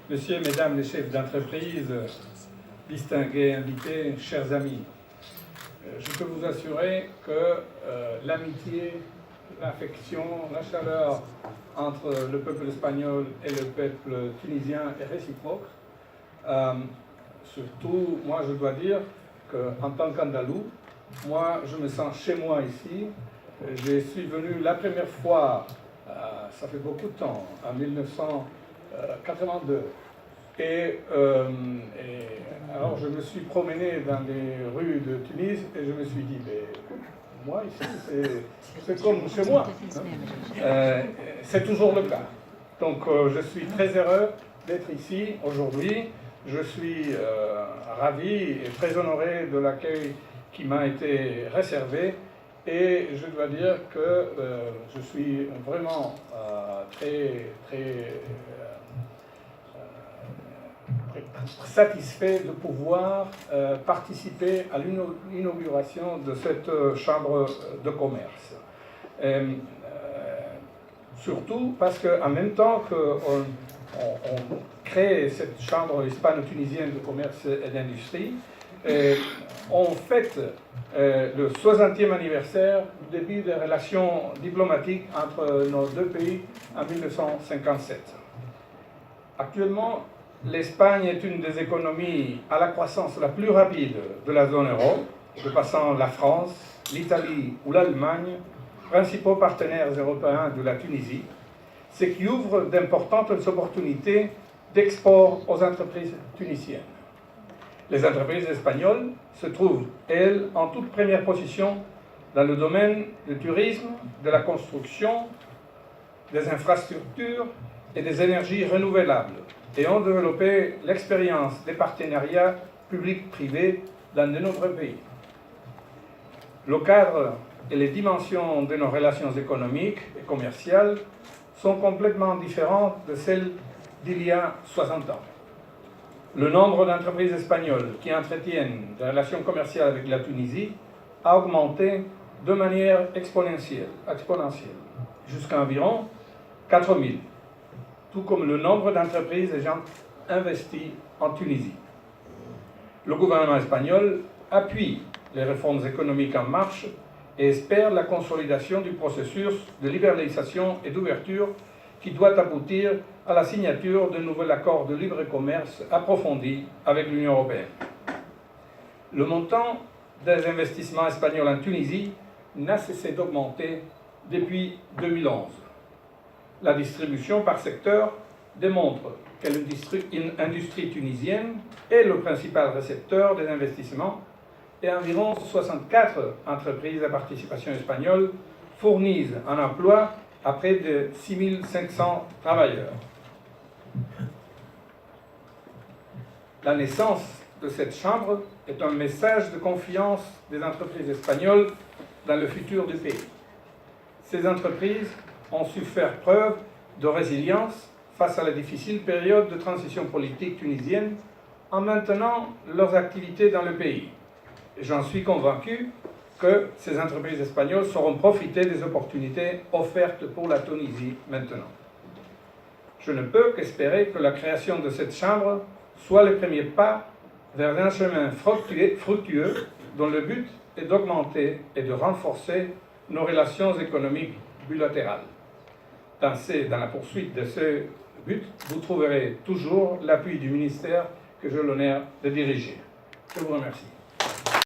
Messieurs, Mesdames les chefs d'entreprise, distingués invités, chers amis, je peux vous assurer que l'amitié, l'affection, la chaleur entre le peuple espagnol et le peuple tunisien est réciproque. Surtout, moi je dois dire qu'en tant qu'Andalou, moi je me sens chez moi ici. Je suis venu la première fois, ça fait beaucoup de temps, en 1982. Et alors je me suis promené dans les rues de Tunis et je me suis dit, mais moi ici, c'est comme chez moi. Hein. C'est toujours le cas. Donc je suis très heureux d'être ici aujourd'hui. Je suis ravi et très honoré de l'accueil qui m'a été réservé. Et je dois dire que je suis vraiment très satisfait de pouvoir participer à l'inauguration de cette chambre de commerce. Surtout parce qu'en même temps qu'on crée cette chambre hispano-tunisienne de commerce et d'industrie, on fête le 60e anniversaire du début des relations diplomatiques entre nos deux pays en 1957. Actuellement, l'Espagne est une des économies à la croissance la plus rapide de la zone euro, dépassant la France, l'Italie ou l'Allemagne, principaux partenaires européens de la Tunisie, ce qui ouvre d'importantes opportunités d'export aux entreprises tunisiennes. Les entreprises espagnoles se trouvent, elles, en toute première position dans le domaine du tourisme, de la construction, des infrastructures et des énergies renouvelables, et ont développé l'expérience des partenariats publics-privés dans de nombreux pays. Le cadre et les dimensions de nos relations économiques et commerciales sont complètement différentes de celles d'il y a 60 ans. Le nombre d'entreprises espagnoles qui entretiennent des relations commerciales avec la Tunisie a augmenté de manière exponentielle jusqu'à environ 4000, tout comme le nombre d'entreprises ayant investi en Tunisie. Le gouvernement espagnol appuie les réformes économiques en marche et espère la consolidation du processus de libéralisation et d'ouverture qui doit aboutir à la signature d'un nouvel accord de libre-commerce approfondi avec l'Union européenne. Le montant des investissements espagnols en Tunisie n'a cessé d'augmenter depuis 2011. La distribution par secteur démontre que l'industrie tunisienne est le principal récepteur des investissements et environ 64 entreprises à participation espagnole fournissent un emploi à près de 6500 travailleurs. La naissance de cette chambre est un message de confiance des entreprises espagnoles dans le futur du pays. Ces entreprises ont su faire preuve de résilience face à la difficile période de transition politique tunisienne en maintenant leurs activités dans le pays. Et j'en suis convaincu que ces entreprises espagnoles sauront profiter des opportunités offertes pour la Tunisie maintenant. Je ne peux qu'espérer que la création de cette chambre soit le premier pas vers un chemin fructueux dont le but est d'augmenter et de renforcer nos relations économiques bilatérales. Dans la poursuite de ce but, vous trouverez toujours l'appui du ministère que j'ai l'honneur de diriger. Je vous remercie.